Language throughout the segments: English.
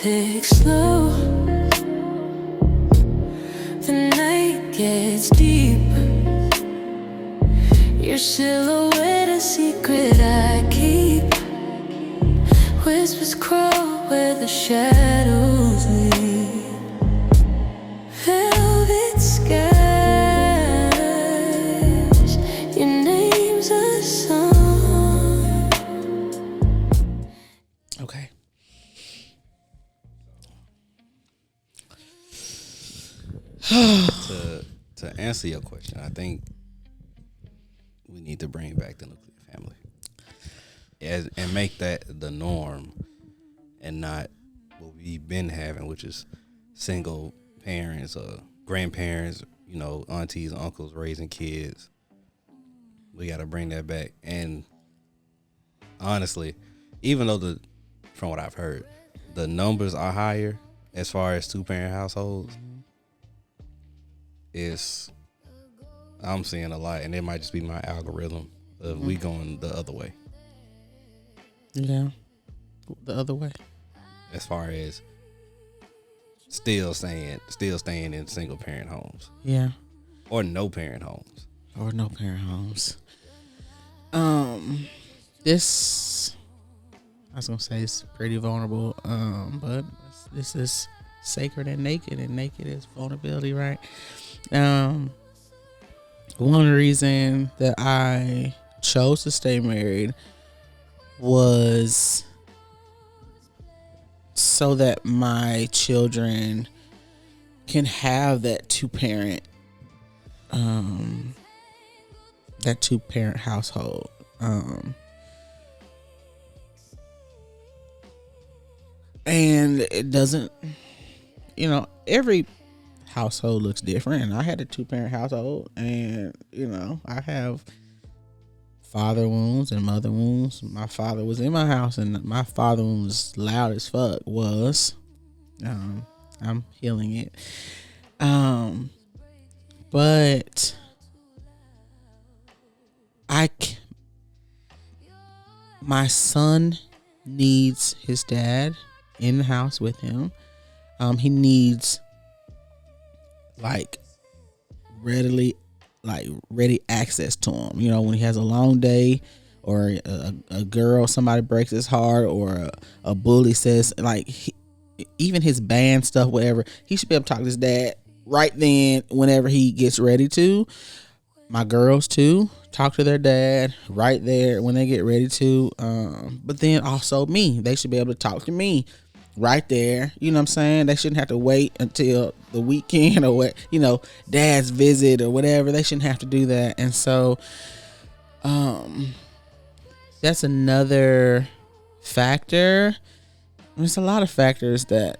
takes slow. The night gets deep. Your silhouette a secret I keep. Whispers crawl where the shadows lead. Velvet skies, your name's a song. Okay. To answer your question, I think we need to bring back the nuclear family and make that the norm, and not what we've been having, which is single parents or grandparents, aunties, uncles raising kids. We got to bring that back. And honestly, even though from what I've heard, the numbers are higher as far as 2-parent households, I'm seeing a lot, and it might just be my algorithm of we going the other way. Yeah, the other way. As far as still staying in single parent homes. Yeah. Or no parent homes. This, I was gonna say, it's pretty vulnerable. But this is sacred and naked is vulnerability, right? One reason that I chose to stay married was so that my children can have that two-parent household. And it doesn't, every household looks different, and I had a 2-parent household, and I have father wounds and mother wounds. My father was in my house, and my father wound was loud as fuck. I'm healing it. But my son needs his dad in the house with him. He needs ready access to him. When he has a long day, or a girl, somebody breaks his heart, or a bully says, even his band stuff, whatever, he should be able to talk to his dad right then, whenever he gets ready to. My girls too, talk to their dad right there when they get ready to. But then also me, they should be able to talk to me right there. You know what I'm saying? They shouldn't have to wait until the weekend or what, dad's visit or whatever. They shouldn't have to do that. And so that's another factor. There's a lot of factors that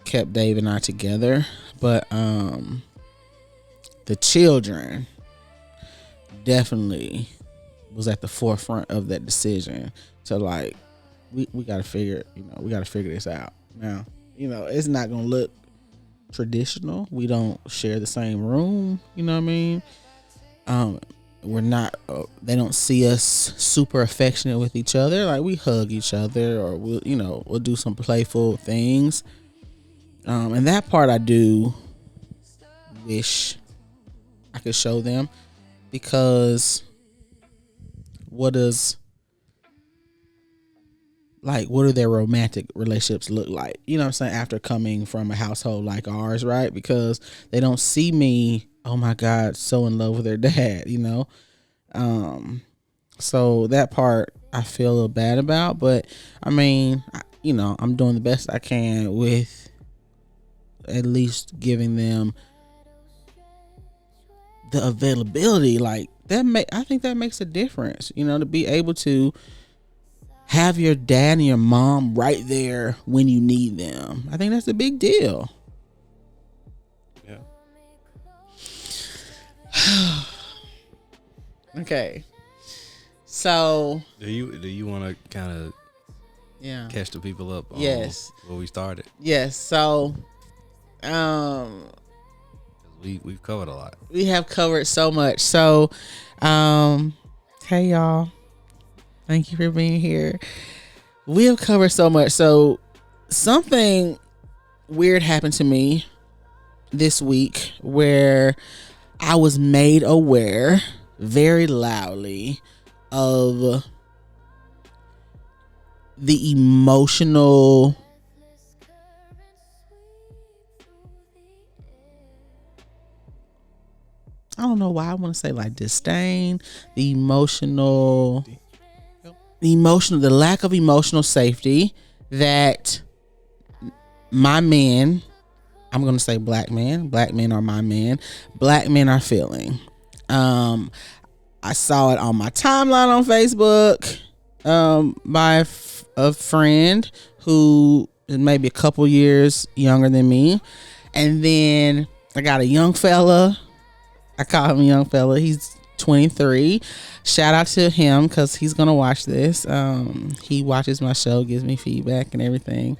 kept Dave and I together, but the children definitely was at the forefront of that decision. So we got to figure this out. Now, it's not going to look traditional. We don't share the same room. You know what I mean? We're not, they don't see us super affectionate with each other. We hug each other, or we'll do some playful things. And that part I do wish I could show them, because what do their romantic relationships look like? You know what I'm saying? After coming from a household like ours, right? Because they don't see me, oh my God, so in love with their dad, So that part I feel a little bad about, but I'm doing the best I can with at least giving them the availability. I think that makes a difference, to be able to have your dad and your mom right there when you need them. I think that's a big deal. Yeah. Okay. So do you want to kind of catch the people up on yes where we started? Yes. So we've covered a lot. We have covered so much. So hey y'all, thank you for being here. we have covered so much. So something weird happened to me this week where I was made aware very loudly of the emotional I don't know why I want to say like disdain, the lack of emotional safety that my men, I'm going to say black men are my men, black men are feeling. I saw it on my timeline on Facebook by a friend who is maybe a couple years younger than me. And then I got a young fella. I call him a young fella. He's 23. Shout out to him because he's going to watch this. He watches my show, gives me feedback and everything.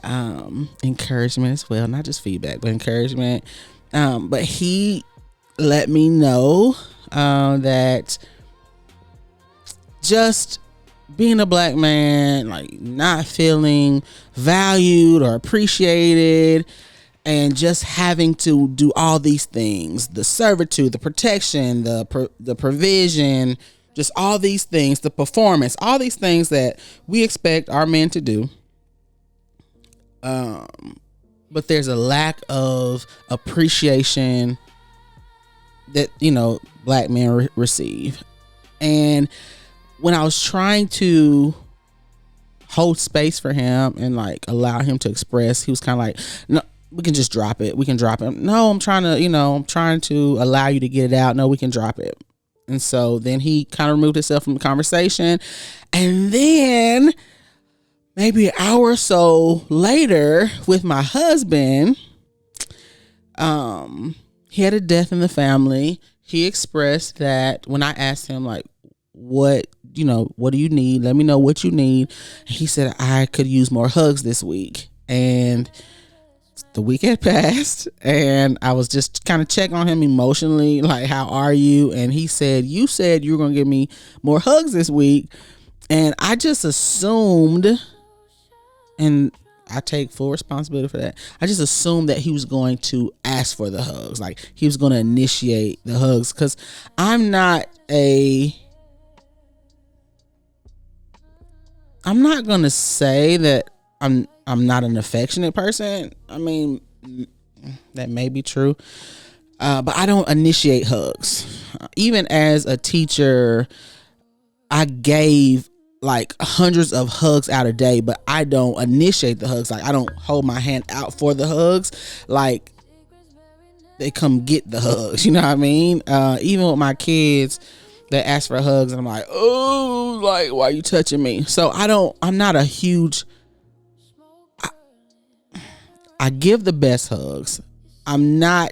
Encouragement as well. Not just feedback, but encouragement. But he let me know that just being a black man, like not feeling valued or appreciated, and just having to do all these things, the servitude, the protection, the provision, just all these things, the performance, all these things that we expect our men to do. But there's a lack of appreciation that, black men receive. And when I was trying to hold space for him and like allow him to express, he was kind of like, no, we can just drop it. We can drop it. No, I'm trying to allow you to get it out. No, we can drop it. And so then he kind of removed himself from the conversation. And then maybe an hour or so later with my husband, he had a death in the family. He expressed that when I asked him like, what do you need? Let me know what you need. He said, I could use more hugs this week. And the week had passed and I was just kind of checking on him emotionally, like, how are you? And he said, you said you were going to give me more hugs this week. And I just assumed, and I take full responsibility for that, I just assumed that he was going to ask for the hugs. Like he was going to initiate the hugs, because I'm not going to say that I'm not an affectionate person. I mean, that may be true. But I don't initiate hugs. Even as a teacher, I gave like hundreds of hugs out a day, but I don't initiate the hugs. Like I don't hold my hand out for the hugs. Like they come get the hugs. You know what I mean? Even with my kids, they ask for hugs and I'm like, oh, like, why are you touching me? So I'm not a huge, I give the best hugs. I'm not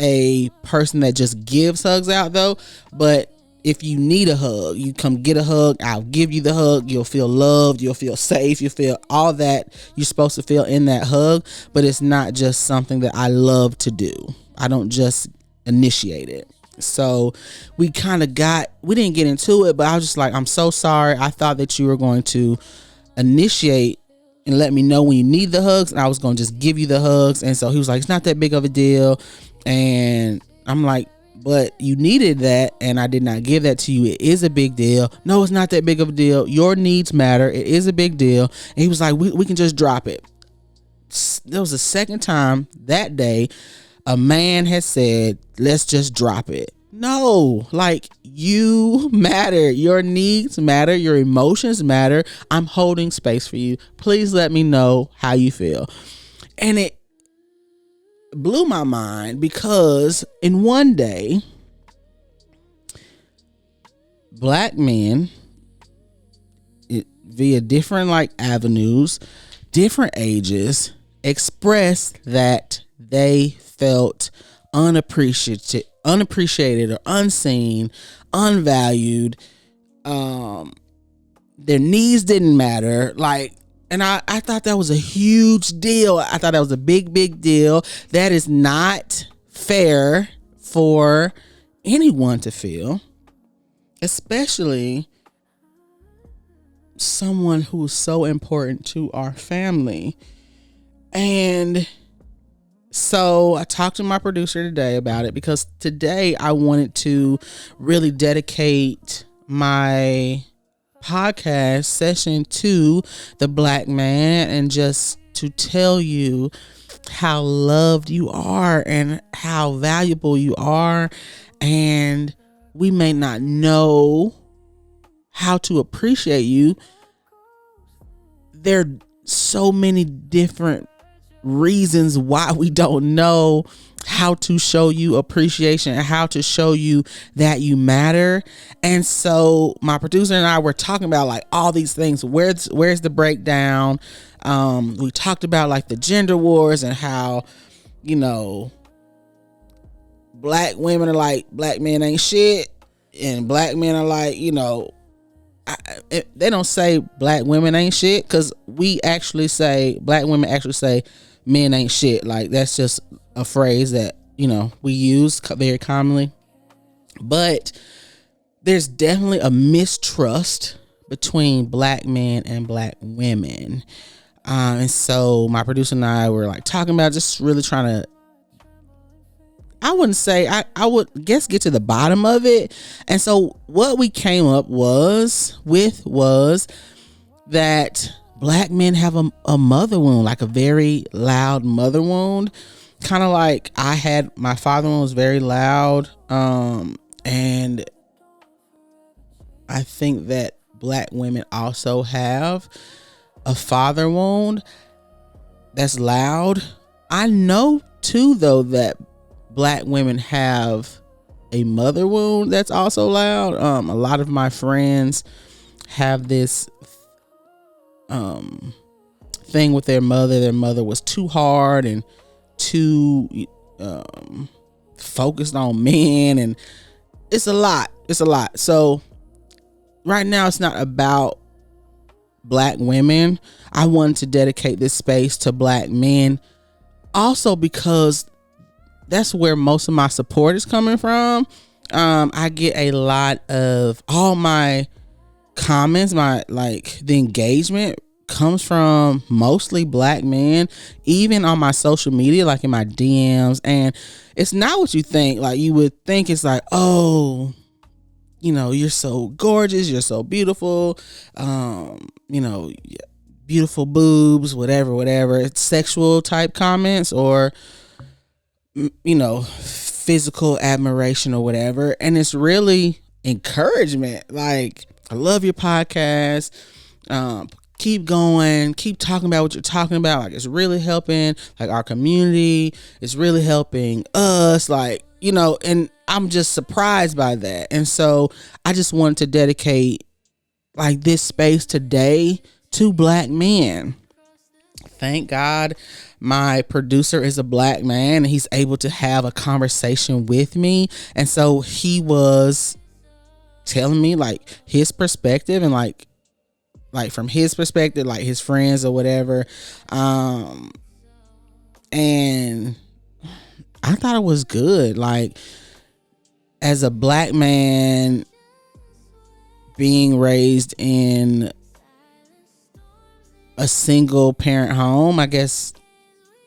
a person that just gives hugs out though, but if you need a hug, you come get a hug, I'll give you the hug. You'll feel loved, you'll feel safe, you'll feel all that you're supposed to feel in that hug. But it's not just something that I love to do. I don't just initiate it. So we didn't get into it, but I was just like, I'm so sorry. I thought that you were going to initiate and let me know when you need the hugs, and I was going to just give you the hugs. And so he was like, it's not that big of a deal. And I'm like, but you needed that and I did not give that to you. It is a big deal. No, it's not that big of a deal. Your needs matter. It is a big deal. And he was like, we can just drop it. There was the second time that day a man had said, let's just drop it. No, like, you matter. Your needs matter. Your emotions matter. I'm holding space for you. Please let me know how you feel. And it blew my mind because in one day, black men, via different like avenues, different ages, expressed that they felt unappreciated or unseen, unvalued. Their needs didn't matter. Like, and I thought that was a huge deal. I thought that was a big deal. That is not fair for anyone to feel, especially someone who's so important to our family. And so I talked to my producer today about it, because today I wanted to really dedicate my podcast session to the Black man, and just to tell you how loved you are and how valuable you are. And we may not know how to appreciate you. There are so many different reasons why we don't know how to show you appreciation and how to show you that you matter. And so my producer and I were talking about like all these things. Where's the breakdown? We talked about like the gender wars and how, you know, black women are like, black men ain't shit, and black men are like, you know, they don't say black women ain't shit, because we actually say, black women actually say men ain't shit. Like, that's just a phrase that, you know, we use very commonly. But there's definitely a mistrust between black men and black women. And so my producer and I were like talking about just really trying to, I wouldn't say, I would guess get to the bottom of it. And so what we came up with was that black men have a mother wound, like a very loud mother wound. Kind of like I had, my father wound was very loud. And I think that black women also have a father wound that's loud. I know too, though, that black women have a mother wound that's also loud. A lot of my friends have this thing with their mother. Their mother was too hard and too focused on men, and it's a lot. So right now it's not about black women. I wanted to dedicate this space to black men, also because that's where most of my support is coming from. I get a lot of, all my comments, the engagement comes from mostly black men, even on my social media, like in my DMs. And it's not what you think. Like, you would think it's like, oh, you know, you're so gorgeous, you're so beautiful, you know, beautiful boobs, whatever. It's sexual type comments, or, you know, physical admiration or whatever. And it's really encouragement. Like, I love your podcast. Keep going, keep talking about what you're talking about. Like, it's really helping like our community. It's really helping us, like, you know, and I'm just surprised by that. And so I just wanted to dedicate like this space today to black men. Thank God my producer is a black man, and he's able to have a conversation with me. And so he was telling me like his perspective, and like from his perspective, like his friends or whatever. And I thought it was good. Like, as a black man being raised in a single parent home, I guess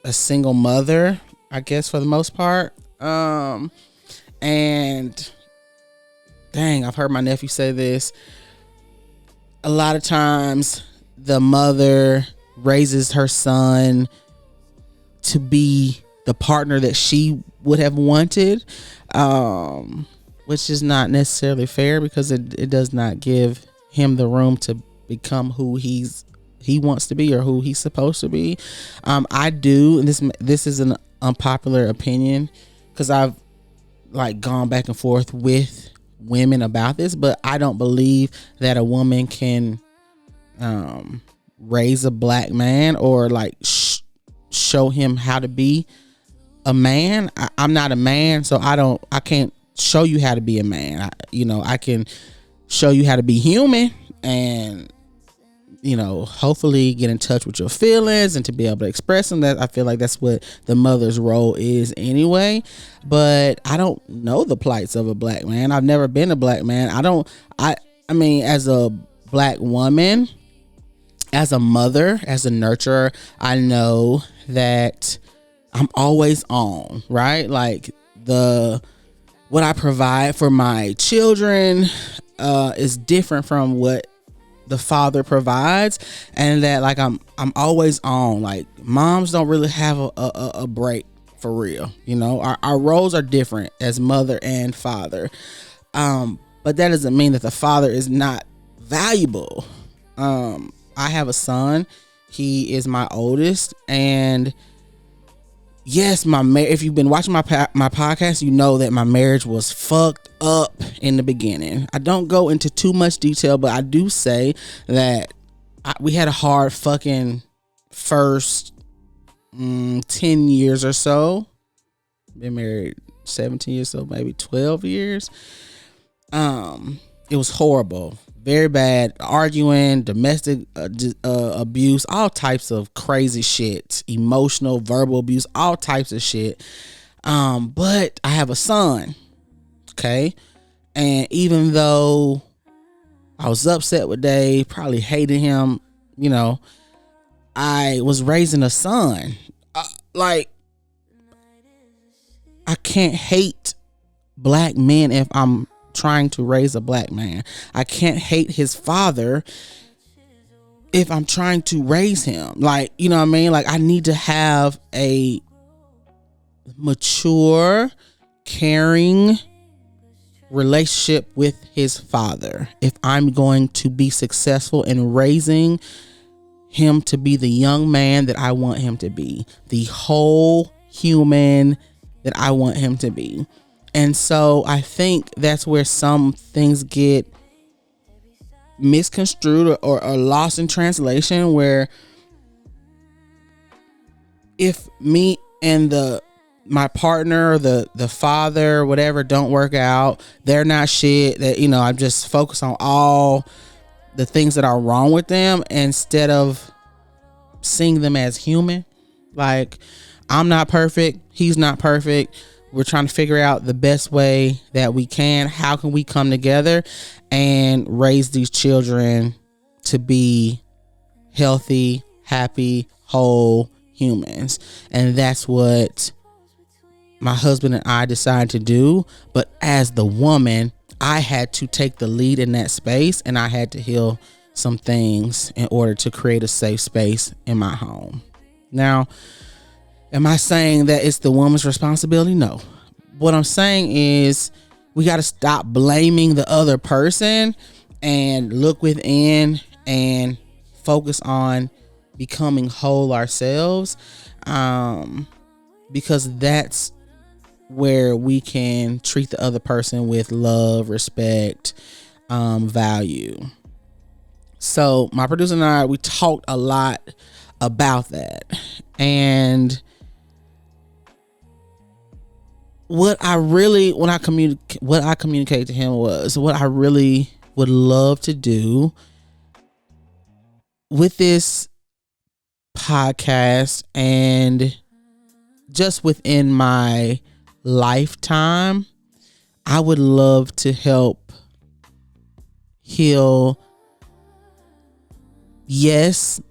a single mother, I guess, for the most part. And dang, I've heard my nephew say this. A lot of times the mother raises her son to be the partner that she would have wanted, which is not necessarily fair, because it does not give him the room to become who he wants to be or who he's supposed to be. I do, and this is an unpopular opinion, because I've like gone back and forth with women about this, but I don't believe that a woman can raise a black man or like show him how to be a man. I'm not a man, so I can't show you how to be a man. I can show you how to be human, and hopefully get in touch with your feelings and to be able to express them. That I feel like that's what the mother's role is anyway. But I don't know the plights of a black man. I've never been a black man. I mean, as a black woman, as a mother, as a nurturer, I know that I'm always on, right? Like what I provide for my children is different from what the father provides, and that like I'm always on. Like moms don't really have a break for real. You know, our roles are different as mother and father. But that doesn't mean that the father is not valuable. I have a son. He is my oldest, and yes, if you've been watching my podcast, you know that my marriage was fucked up in the beginning. I don't go into too much detail, but I do say that we had a hard fucking first 10 years or so. Been married 17 years, so maybe 12 years. It was horrible. Very bad. Arguing, domestic abuse, all types of crazy shit, emotional, verbal abuse, all types of shit. But I have a son, okay? And even though I was upset with Dave, probably hated him, you know, I was raising a son. Like, I can't hate black men if I'm trying to raise a black man. I can't hate his father if I'm trying to raise him. Like, you know what I mean? Like, I need to have a mature, caring relationship with his father if I'm going to be successful in raising him to be the young man that I want him to be, the whole human that I want him to be. And so I think that's where some things get misconstrued or lost in translation, where if me and my partner or the father or whatever don't work out, they're not shit, that, you know, I just focus on all the things that are wrong with them instead of seeing them as human. Like, I'm not perfect, he's not perfect. We're trying to figure out the best way that we can. How can we come together and raise these children to be healthy, happy, whole humans? And that's what my husband and I decided to do. But as the woman, I had to take the lead in that space, and I had to heal some things in order to create a safe space in my home. Now, am I saying that it's the woman's responsibility? No. What I'm saying is we got to stop blaming the other person and look within and focus on becoming whole ourselves, because that's where we can treat the other person with love, respect, value. So my producer and I, we talked a lot about that. And what I communicated to him was what I really would love to do with this podcast, and just within my lifetime, I would love to help heal, yes,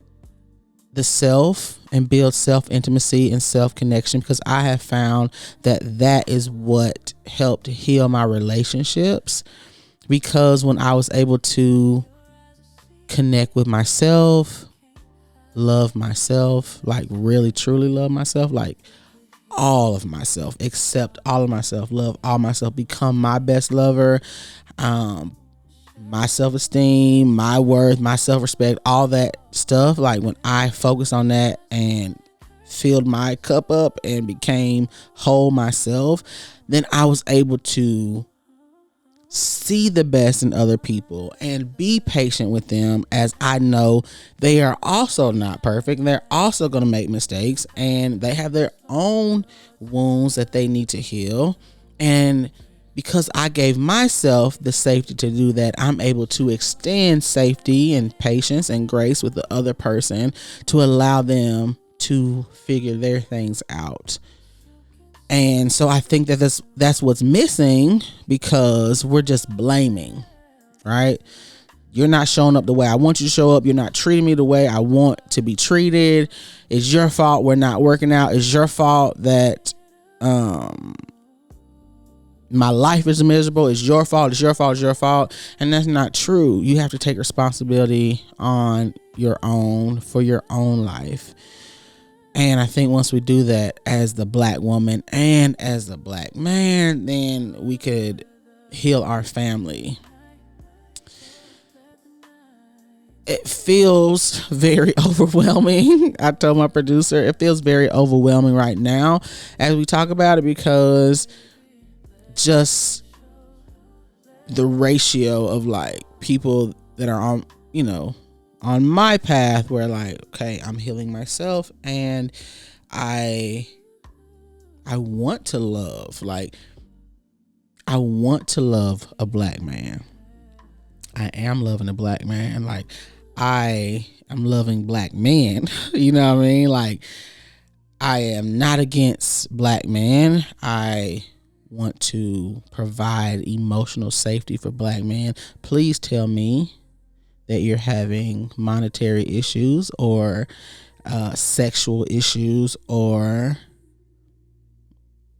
the self, and build self-intimacy and self-connection, because I have found that is what helped heal my relationships. Because when I was able to connect with myself, love myself, like really truly love myself, like all of myself, accept all of myself, love all myself, become my best lover, my self-esteem, my worth, my self-respect, all that stuff. Like when I focused on that and filled my cup up and became whole myself, then I was able to see the best in other people and be patient with them, as I know they are also not perfect. They're also going to make mistakes, and they have their own wounds that they need to heal. And because I gave myself the safety to do that, I'm able to extend safety and patience and grace with the other person to allow them to figure their things out. And so I think that that's what's missing, because we're just blaming, right? You're not showing up the way I want you to show up. You're not treating me the way I want to be treated. It's your fault we're not working out. It's your fault that my life is miserable. It's your fault. It's your fault. It's your fault. And that's not true. You have to take responsibility on your own for your own life. And I think once we do that as the black woman and as the black man, then we could heal our family. It feels very overwhelming. I told my producer, it feels very overwhelming right now as we talk about it, because just the ratio of like people that are on, you know, on my path where like, okay, I'm healing myself and I want to love, like I want to love a black man. I am loving a black man. Like I am loving black men. You know what I mean? Like I am not against black men. I want to provide emotional safety for black men. Please tell me that you're having monetary issues or sexual issues or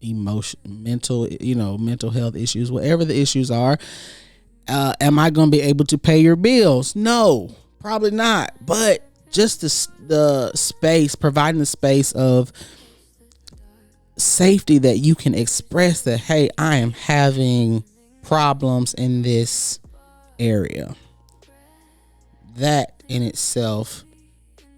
mental health issues, whatever the issues are. Am I going to be able to pay your bills? No, probably not. But just the space, providing the space of safety that you can express that, hey, I am having problems in this area. That in itself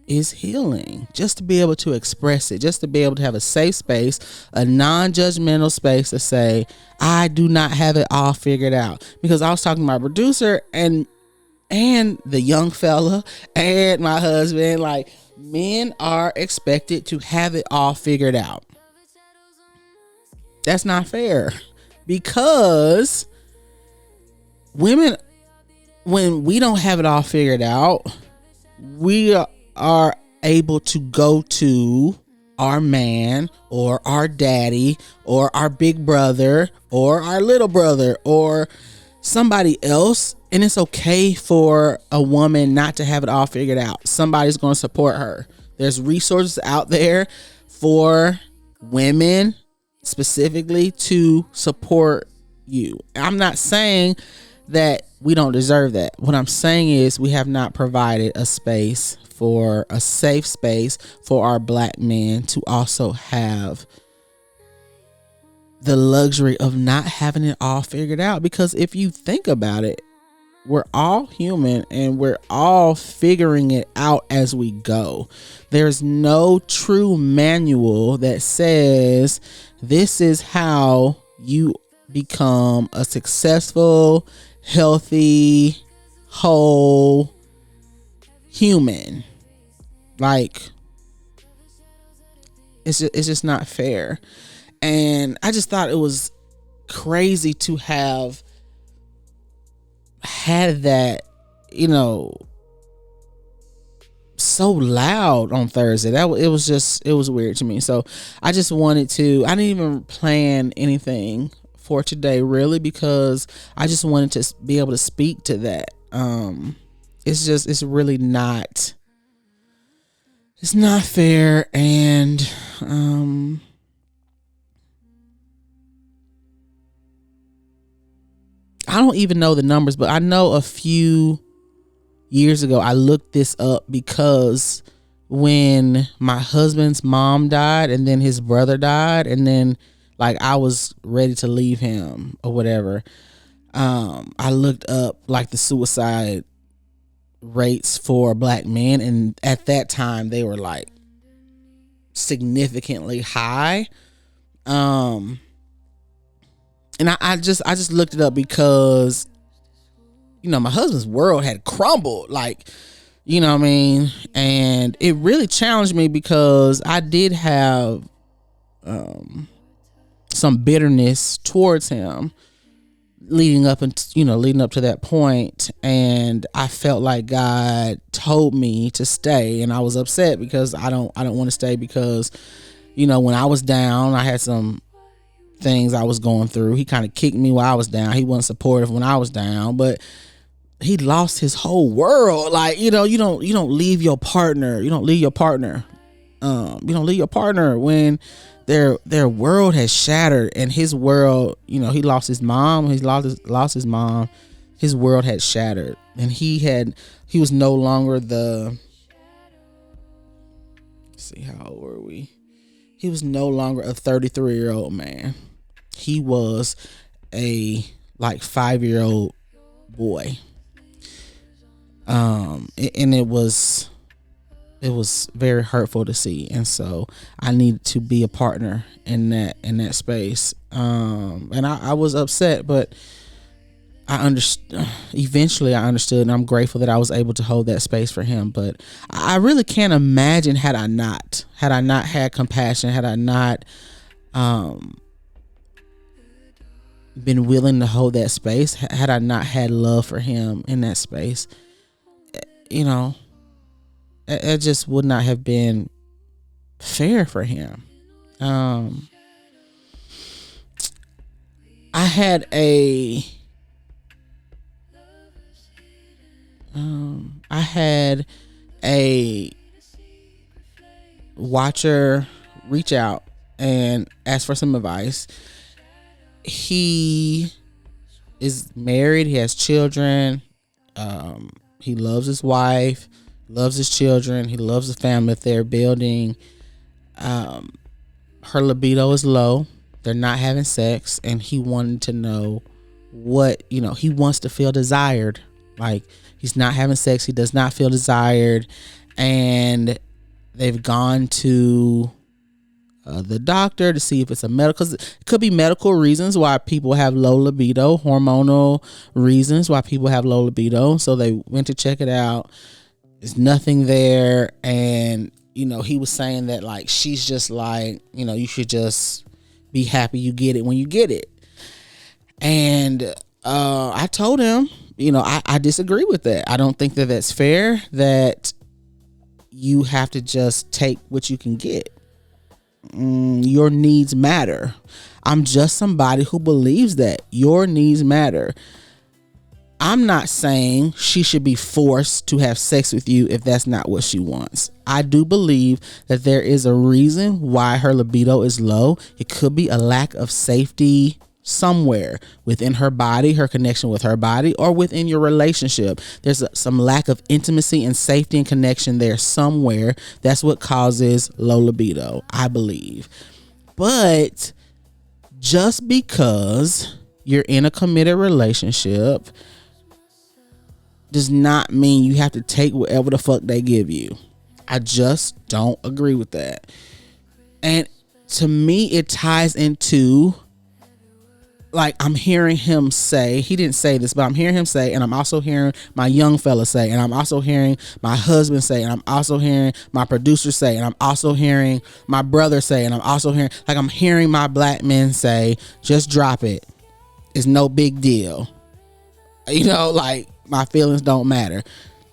is healing. Just to be able to express it, just to be able to have a safe space, a non-judgmental space to say, I do not have it all figured out. Because I was talking to my producer and the young fella and my husband, like, men are expected to have it all figured out. That's not fair, because women, when we don't have it all figured out, we are able to go to our man or our daddy or our big brother or our little brother or somebody else, and it's okay for a woman not to have it all figured out. Somebody's going to support her. There's resources out there for women specifically to support you. I'm not saying that we don't deserve that. What I'm saying is we have not provided a space, for a safe space for our black men to also have the luxury of not having it all figured out. Because if you think about it, we're all human and we're all figuring it out as we go. There's no true manual that says this is how you become a successful, healthy, whole human. Like, it's just not fair. And I just thought it was crazy to have had that, you know, so loud on Thursday. It was weird to me. So I just wanted to, I didn't even plan anything for today really, because I just wanted to be able to speak to that. It's really not, it's not fair. And I don't even know the numbers, but I know a few years ago I looked this up, because when my husband's mom died and then his brother died, and then like I was ready to leave him or whatever, I looked up like the suicide rates for black men, and at that time they were like significantly high. And I just looked it up because, you know, my husband's world had crumbled, like, you know what I mean? And it really challenged me, because I did have some bitterness towards him leading up to that point. And I felt like God told me to stay, and I was upset because I don't want to stay, because, you know, when I was down, I had some things I was going through. He kind of kicked me while I was down. He wasn't supportive when I was down, but he lost his whole world. Like, you don't leave your partner. You don't leave your partner. You don't leave your partner when their world has shattered, and his world, he lost his mom. He's lost his mom. His world had shattered, and he was no longer the. Let's see, how old were we? He was no longer a 33-year-old man. He was a 5-year-old boy. And it was very hurtful to see, and so I needed to be a partner in that space. And I was upset, but eventually I understood, and I'm grateful that I was able to hold that space for him. But I really can't imagine had I not had compassion, had I not been willing to hold that space, had I not had love for him in that space, it just would not have been fair for him. I had a watcher reach out and ask for some advice. He is married. He has children. He loves his wife, loves his children. He loves the family that they're building. Her libido is low. They're not having sex, and he wanted to know what, he wants to feel desired. Like, he's not having sex. He does not feel desired. And they've gone to the doctor to see if it's a medical, cause it could be medical reasons why people have low libido, hormonal reasons why people have low libido. So they went to check it out. There's nothing there. And, he was saying that, like, she's just like, you should just be happy you get it when you get it. And I told him, I disagree with that. I don't think that that's fair, that you have to just take what you can get. Your needs matter. I'm just somebody who believes that your needs matter. I'm not saying she should be forced to have sex with you if that's not what she wants. I do believe that there is a reason why her libido is low. It could be a lack of safety somewhere within her body, her connection with her body, or within your relationship. There's some lack of intimacy and safety and connection there somewhere. That's what causes low libido, I believe. But just because you're in a committed relationship does not mean you have to take whatever the fuck they give you. I just don't agree with that. And to me, it ties into, like, I'm hearing him say, he didn't say this, but I'm hearing him say, and I'm also hearing my young fella say, and I'm also hearing my husband say, and I'm also hearing my producer say, and I'm also hearing my brother say, and I'm also hearing, like, I'm hearing my black men say, just drop it. It's no big deal. Like, my feelings don't matter.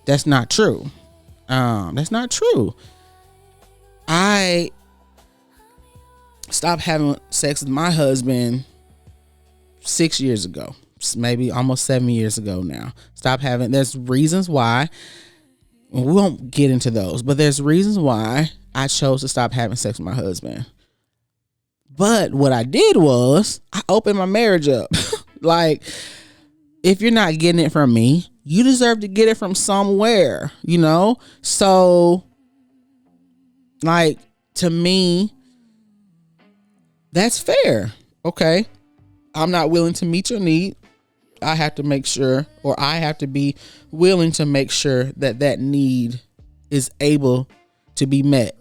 That's not true. That's not true. I stopped having sex with my husband 6 years ago, maybe almost 7 years ago now. There's reasons why. We won't get into those, but there's reasons why I chose to stop having sex with my husband. But what I did was I opened my marriage up. Like, if you're not getting it from me, you deserve to get it from somewhere, So, like, to me, that's fair. Okay. I'm not willing to meet your need. I have to make sure, or I have to be willing to make sure that need is able to be met.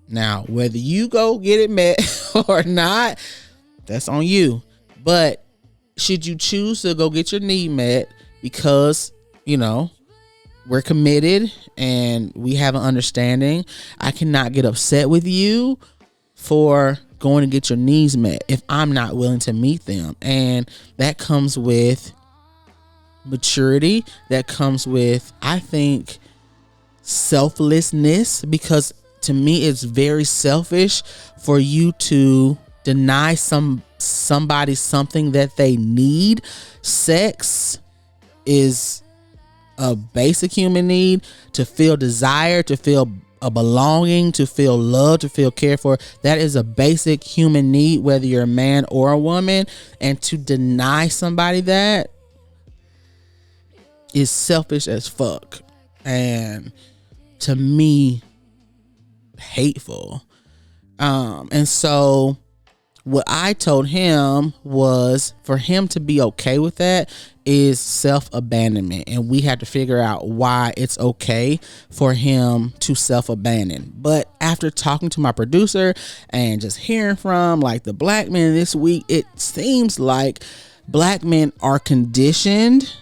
Now, whether you go get it met or not, that's on you. But should you choose to go get your need met because, we're committed and we have an understanding, I cannot get upset with you for going to get your needs met if I'm not willing to meet them. And that comes with maturity. That comes with, I think, selflessness, because to me, it's very selfish for you to deny somebody something that they need. Sex is a basic human need, to feel desire, to feel a belonging, to feel love, to feel cared for. That is a basic human need, whether you're a man or a woman. And to deny somebody that is selfish as fuck. And to me, hateful. And so what I told him was for him to be okay with that is self-abandonment. And we had to figure out why it's okay for him to self-abandon. But after talking to my producer and just hearing from like the black men this week, it seems like black men are conditioned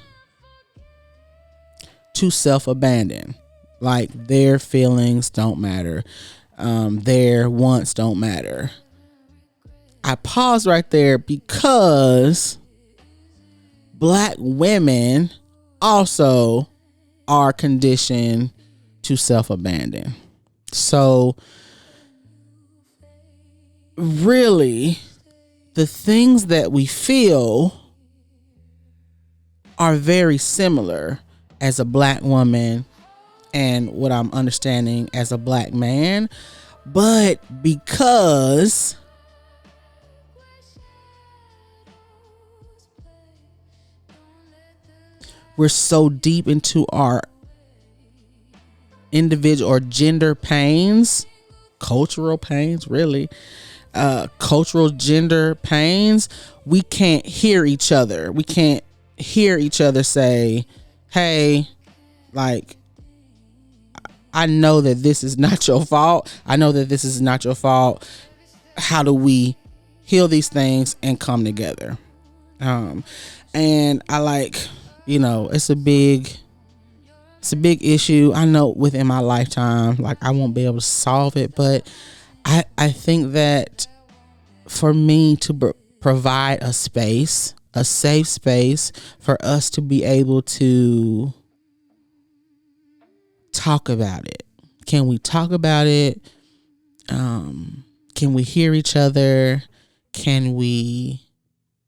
to self-abandon. Like their feelings don't matter. Their wants don't matter. I paused right there because black women also are conditioned to self-abandon. So really, the things that we feel are very similar as a black woman and what I'm understanding as a black man. But because we're so deep into our individual or gender pains, cultural pains, really, cultural gender pains, we can't hear each other. We can't hear each other say, hey, like, I know that this is not your fault. I know that this is not your fault. How do we heal these things and come together? And I like, you know, it's a big issue. I know within my lifetime, like I won't be able to solve it, but I think that for me to provide a space, a safe space for us to be able to talk about it. Can we talk about it? Can we hear each other? Can we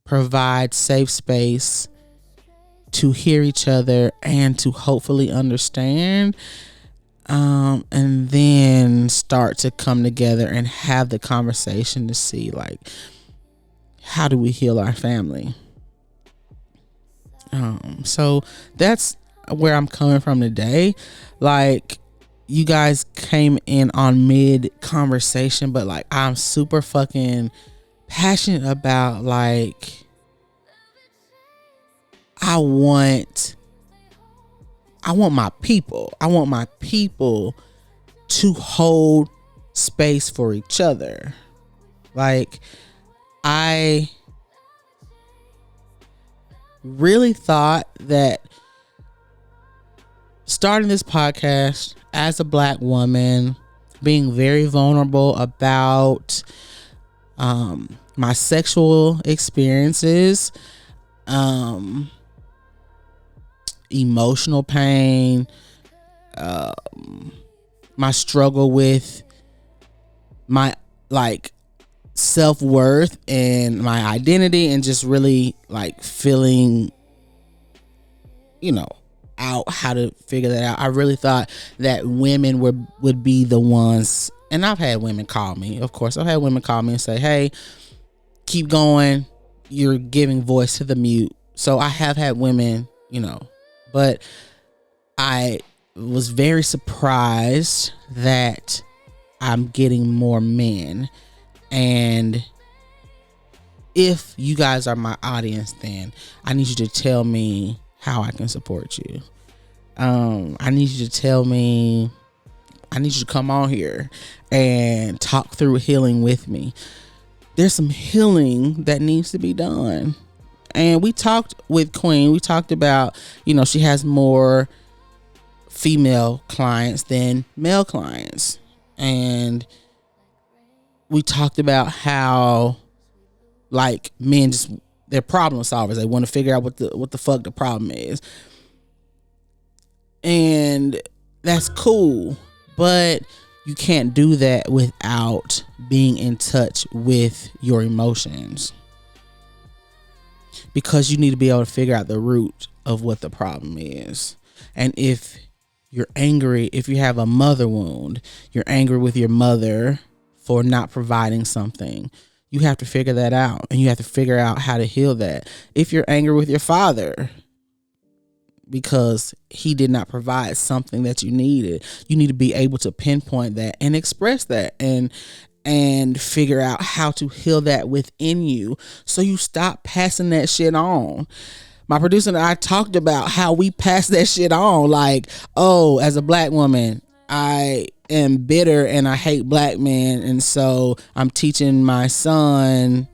provide safe space to hear each other and to hopefully understand, and then start to come together and have the conversation to see, like, how do we heal our family? So that's where I'm coming from today. Like, you guys came in on mid conversation, but like I'm super fucking passionate about, like, I want my people. I want my people to hold space for each other. Like, I really thought that starting this podcast as a black woman, being very vulnerable about my sexual experiences, emotional pain, my struggle with my, like, self-worth and my identity, and just really like feeling, you know, out how to figure that out. I really thought that women would be the ones, and I've had women call me, of course. I've had women call me and say, hey, keep going, you're giving voice to the mute. So I have had women, you know, but I was very surprised that I'm getting more men. And if you guys are my audience, then I need you to tell me how I can support you. I need you to tell me, I need you to come on here and talk through healing with me. There's some healing that needs to be done. And we talked with Queen. We talked about, you know, she has more female clients than male clients. And we talked about how, like, men just, they're problem solvers. They want to figure out what the fuck the problem is. And that's cool, but you can't do that without being in touch with your emotions, because you need to be able to figure out the root of what the problem is. And if you're angry, if you have a mother wound, you're angry with your mother for not providing something. You have to figure that out, and you have to figure out how to heal that. If you're angry with your father because he did not provide something that you needed, you need to be able to pinpoint that and express that and figure out how to heal that within you so you stop passing that shit on. My producer and I talked about how we pass that shit on. Like, oh, as a black woman, I am bitter and I hate black men, and so I'm teaching my son,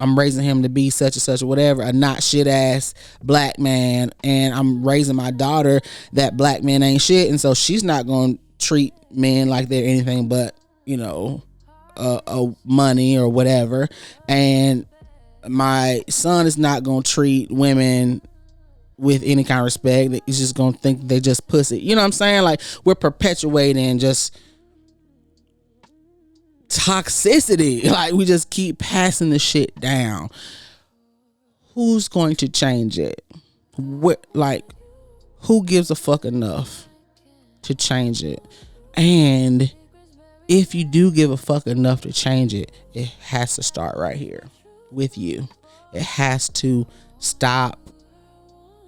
I'm raising him to be such and such or whatever, a not shit ass black man, and I'm raising my daughter that black men ain't shit, and so she's not gonna treat men like they're anything but, you know, money or whatever, and my son is not gonna treat women with any kind of respect. He's just gonna think they just pussy. You know what I'm saying? Like, we're perpetuating just toxicity. Like, we just keep passing the shit down. Who's going to change it? What, like, who gives a fuck enough to change it? And if you do give a fuck enough to change it, it has to start right here with you. It has to stop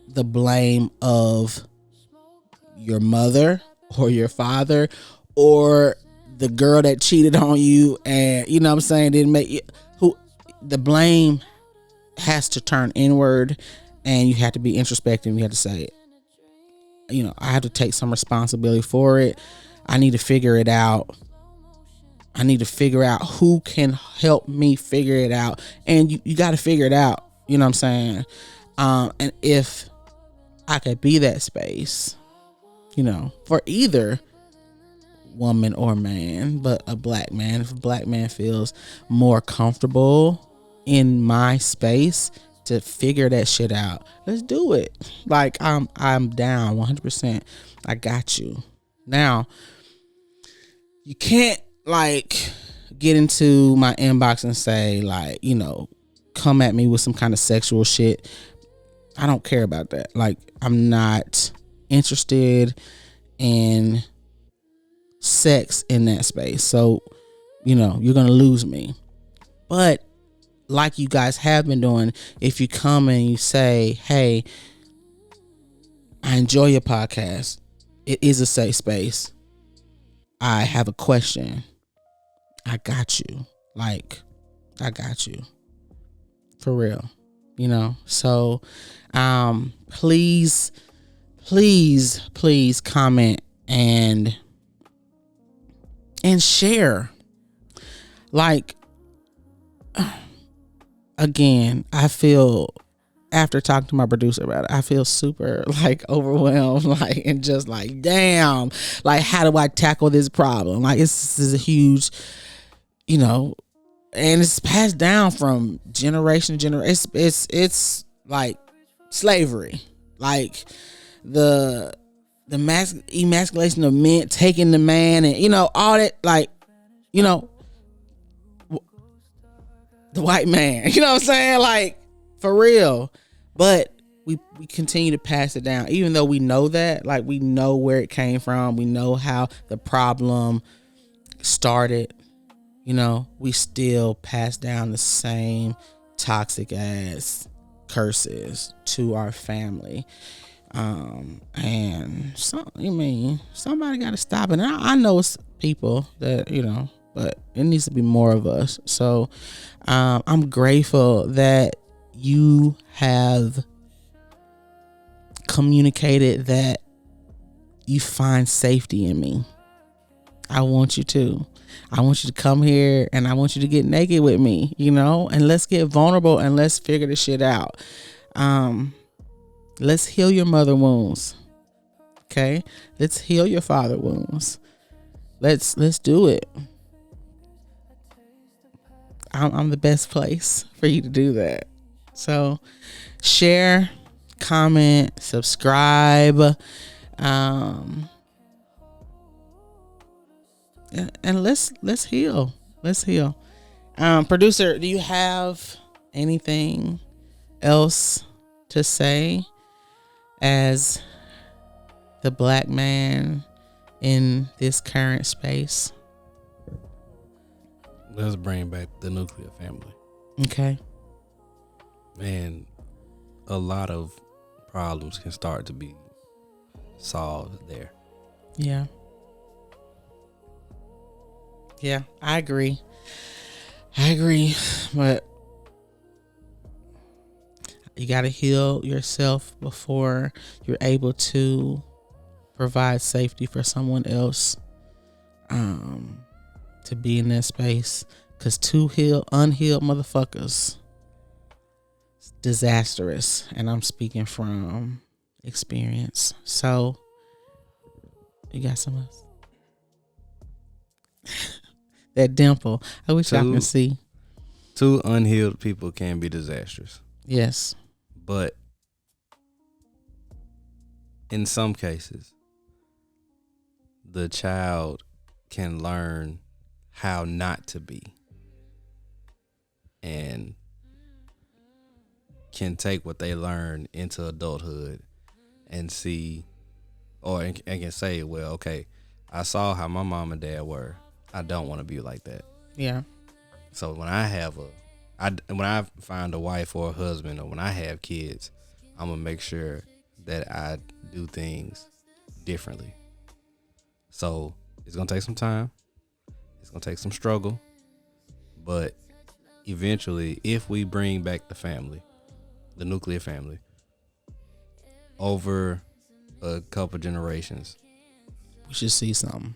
the blame of your mother or your father or the girl that cheated on you, and you know what I'm saying, didn't make you, who the blame has to turn inward, and you have to be introspective. You have to say, you know, I have to take some responsibility for it. I need to figure it out. I need to figure out who can help me figure it out. And you got to figure it out. You know what I'm saying? And if I could be that space, you know, for either woman or man, but a black man, if a black man feels more comfortable in my space to figure that shit out, let's do it. Like, I'm down 100%. I got you. Now, you can't like get into my inbox and say, like, you know, come at me with some kind of sexual shit. I don't care about that. Like, I'm not interested in sex in that space. So, you know, you're gonna lose me. But like you guys have been doing, if you come and you say, hey, I enjoy your podcast, it is a safe space, I have a question, I got you. Like, I got you. For real. You know? So, please comment and share. Like, again, I feel, after talking to my producer about it, I feel super like overwhelmed, like, and just like, damn, like, how do I tackle this problem? Like, this is a huge, you know, and it's passed down from generation to generation. It's like slavery, like the emasculation of men, taking the man, and, you know, all that, like, you know, the white man, you know what I'm saying? Like, for real. But we continue to pass it down, even though we know that, like, we know where it came from, we know how the problem started. You know, we still pass down the same toxic ass curses to our family. And somebody got to stop it. And I know it's people that, you know, but it needs to be more of us. So, I'm grateful that you have communicated that you find safety in me. I want you to. I want you to come here and I want you to get naked with me, you know, and let's get vulnerable and let's figure this shit out. Let's heal your mother wounds. Okay. Let's heal your father wounds. Let's do it. I'm the best place for you to do that. So share, comment, subscribe, and let's heal. Let's heal. Producer, do you have anything else to say as the black man in this current space? Let's bring back the nuclear family. Okay. Man, a lot of problems can start to be solved there. Yeah. Yeah, I agree. But you got to heal yourself before you're able to provide safety for someone else to be in that space. Because two unhealed motherfuckers, it's disastrous. And I'm speaking from experience. So, you got some else? That dimple. I wish y'all can see. Two unhealed people can be disastrous. Yes. But in some cases, the child can learn how not to be and can take what they learn into adulthood and see, and can say, well, okay, I saw how my mom and dad were. I don't want to be like that. Yeah. So when I find a wife or a husband, or when I have kids, I'm gonna make sure that I do things differently. So it's gonna take some time. It's gonna take some struggle, but eventually, if we bring back the family, the nuclear family, over a couple generations, We should see something.